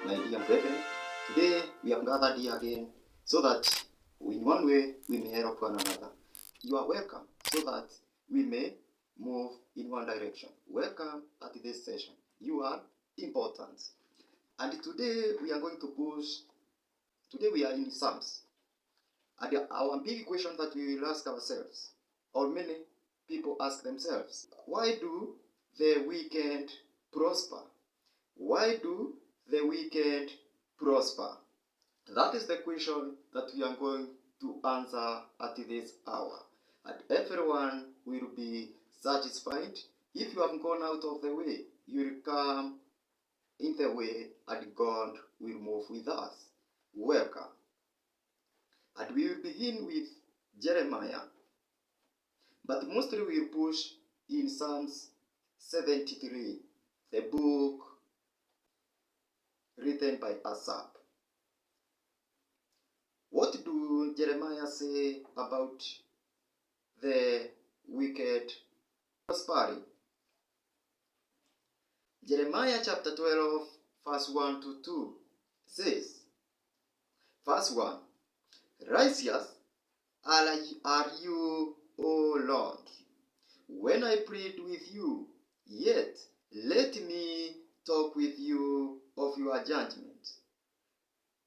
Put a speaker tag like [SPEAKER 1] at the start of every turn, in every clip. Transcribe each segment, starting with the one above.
[SPEAKER 1] my dear brethren. Today we have gathered here again so that in one way we may help one another. You are welcome so that we may move in one direction. Welcome at this session. You are important. And today we are going to today we are in Psalms. And our big question that we will ask ourselves, or many people ask themselves, why do the wicked prosper? Why do the wicked prosper? That is the question that we are going to answer at this hour. And everyone will be satisfied. If you have gone out of the way, you will come in the way and God will move with us. Welcome. And we will begin with Jeremiah. But mostly we will push in Psalms 73, the book written by Asaph. What do Jeremiah say about the wicked prospering? Jeremiah chapter 12, verse 1 to 2 says, verse 1, Righteous are you, O Lord, when I plead with you, yet let me talk with you of your judgment.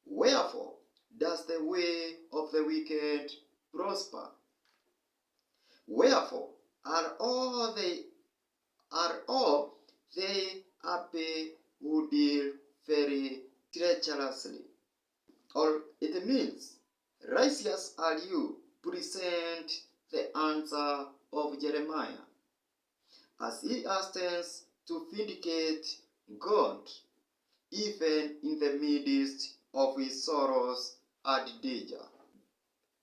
[SPEAKER 1] Wherefore does the way of the wicked prosper? Wherefore are all they happy who deal very treacherously? Or it means, righteous are you, present the answer of Jeremiah, as he hastens to vindicate God, even in the midst of his sorrows and danger.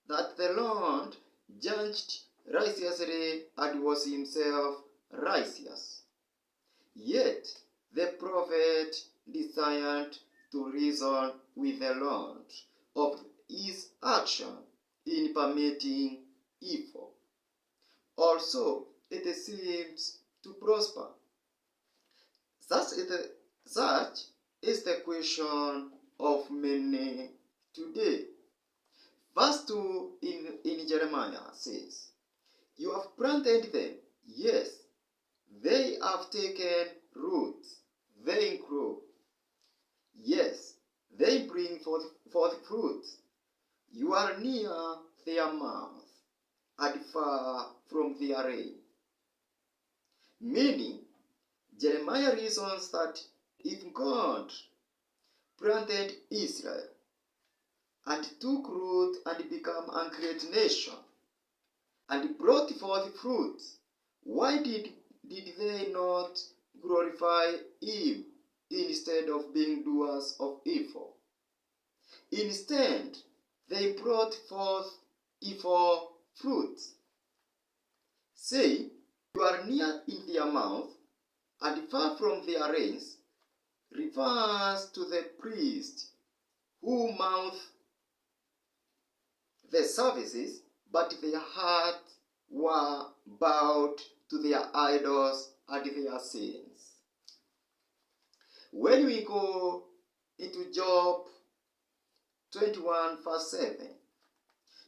[SPEAKER 1] That the Lord judged righteously and was himself righteous. Yet the prophet desired to reason with the Lord of his action in permitting evil. Also, it seems to prosper. Such is the question of many today. Verse 2 in Jeremiah says, You have planted them, yes, they have taken root, they grow. Yes, they bring forth fruit. You are near their mouth and far from their rain. Meaning, Jeremiah reasons that if God planted Israel and took root and became a great nation and brought forth fruit, why did they not glorify him instead of being doers of evil? Instead, they brought forth evil fruit. Say, you are near in their mouth and far from their reins, refers to the priest who mouth the services, but their hearts were bowed to their idols and their sins. When we go into Job 21 verse 7,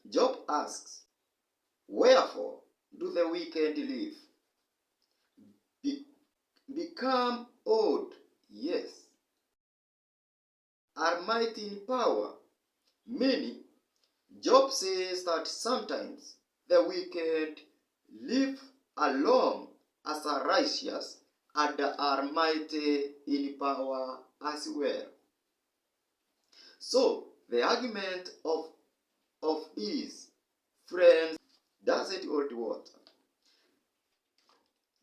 [SPEAKER 1] Job asks, Wherefore do the wicked live? Become old, yes, are mighty in power. Meaning, Job says that sometimes the wicked live along as are righteous and are mighty in power as well. So, the argument of his friends doesn't hold water.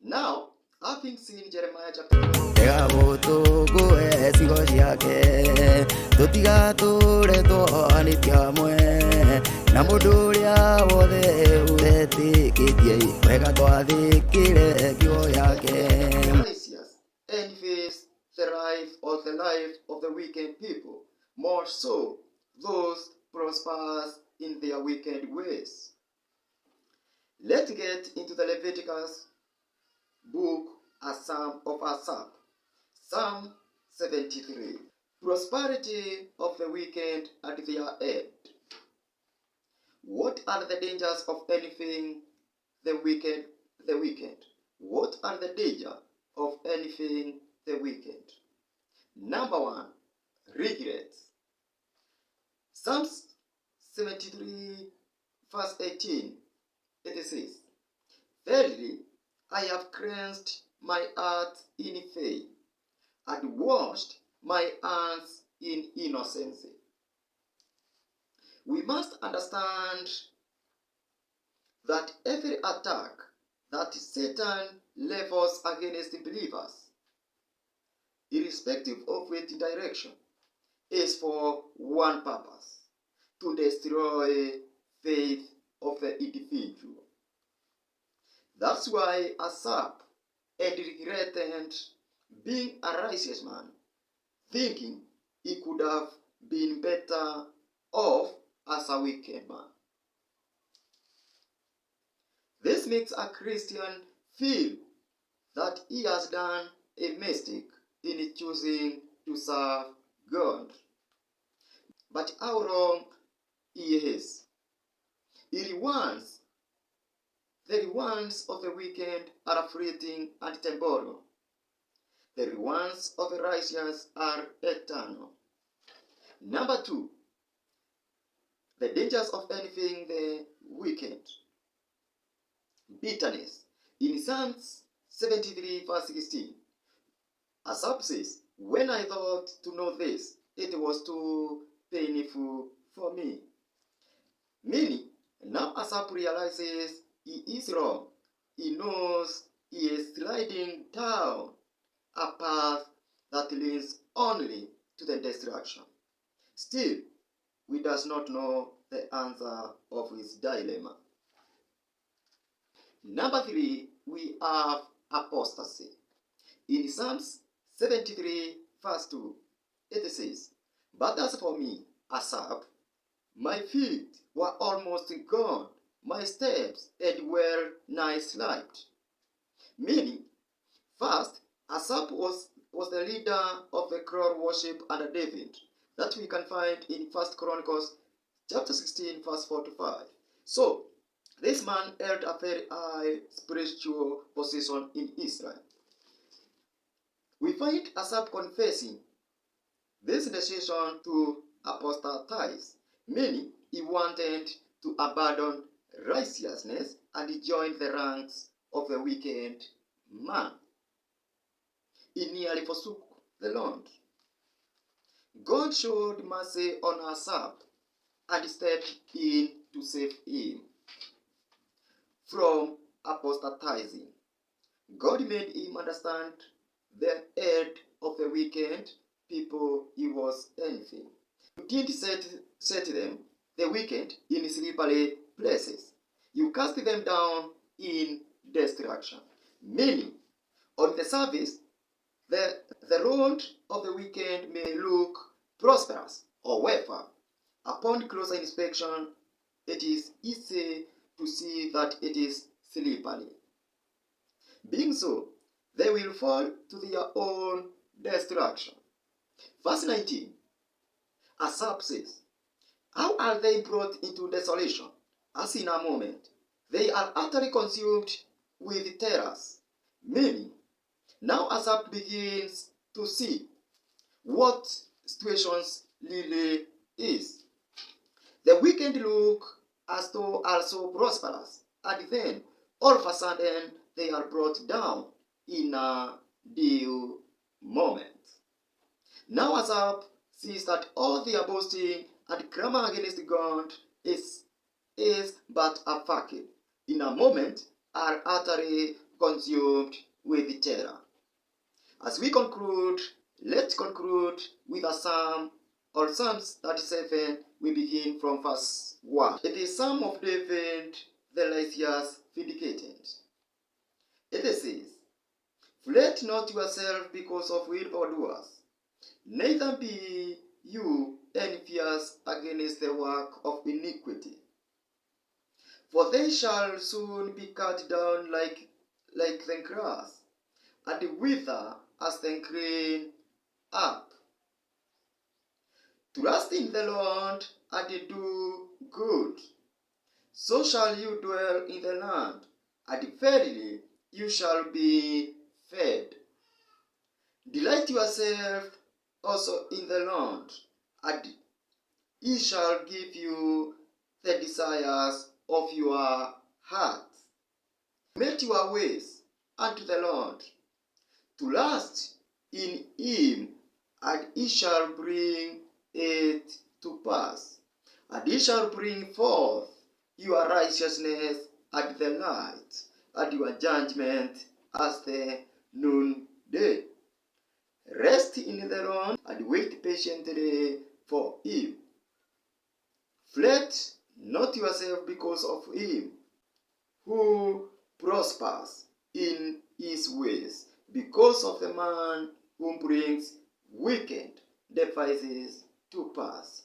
[SPEAKER 1] Now, having seen Jeremiah chapter 12, envies the life of the wicked people, more so those prospers in their wicked ways. Let's get into the Leviticus book of Asaph, Psalm 73. Prosperity of the wicked at their end. What are the dangers of anything the wicked? The wicked. What are the dangers of anything the wicked? Number one, regrets. Psalms 73 verse 18, it says, Verily, I have cleansed my heart in faith, and washed my hands in innocency. We must understand that every attack that Satan levels against believers, irrespective of its direction, is for one purpose: to destroy faith of the individual. That's why Asaph had regretted being a righteous man, thinking he could have been better off as a wicked man. This makes a Christian feel that he has done a mistake in choosing to serve God. But how wrong he is. The rewards of the wicked are fleeting and temporal. The rewards of the righteous are eternal. Number two, the dangers of anything the wicked. Bitterness. In Psalms 73 verse 16, Asaph says, When I thought to know this, it was too painful for me. Meaning, now Asaph realizes he is wrong. He knows he is sliding down a path that leads only to the destruction. Still, we does not know the answer of his dilemma. Number three, we have apostasy. In Psalms 73 verse 2, it says, But as for me, Asaph, my feet were almost gone, my steps had well nigh slipped. Meaning, first, Asaph was the leader of the crowd worship under David, that we can find in 1 Chronicles chapter 16 verse 4 to 5. So, this man held a very high spiritual position in Israel. We find Asaph confessing this decision to apostatize, meaning he wanted to abandon righteousness and join the ranks of the wicked man. He nearly forsook the Lord. God showed mercy on Asaph and stepped in to save him from apostatizing. God made him understand the head of the wicked people he was envying. You didn't set them, the wicked, in slippery places. You cast them down in destruction. Meaning, on the surface, the road of the wicked may look prosperous. However, upon closer inspection, it is easy to see that it is slippery. Being so, they will fall to their own destruction. Verse 19, Asaph says, How are they brought into desolation? As in a moment, they are utterly consumed with terrors. Meaning, now Asaph begins to see what situations really is. The wicked look as though also prosperous, and then all of a sudden they are brought down in a due moment. Now Asaph sees that all their boasting and clamor against God is but a facade. In a moment are utterly consumed with terror. As we conclude, let's conclude with a psalm, or Psalms 37. We begin from verse 1. It is Psalm of David, the righteous vindicated. It says, Fret not yourself because of evildoers, neither be you envious against the work of iniquity. For they shall soon be cut down like the grass, and wither as the green herb. Trust in the Lord and do good. So shall you dwell in the land, and verily you shall be fed. Delight yourself also in the Lord, and he shall give you the desires of your heart. Commit your ways unto the Lord. Trust in him, and he shall bring it to pass. And he shall bring forth your righteousness at the light, and your judgment as the noonday. Rest in the Lord, and wait patiently for him. Fret not yourself because of him who prospers in his ways, because of the man who brings wicked devices to pass.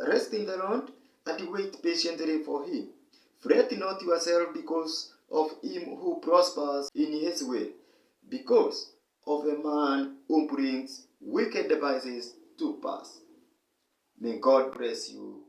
[SPEAKER 1] Rest in the Lord and wait patiently for him. Fret not yourself because of him who prospers in his way, because of the man who brings wicked devices to pass. May God bless you.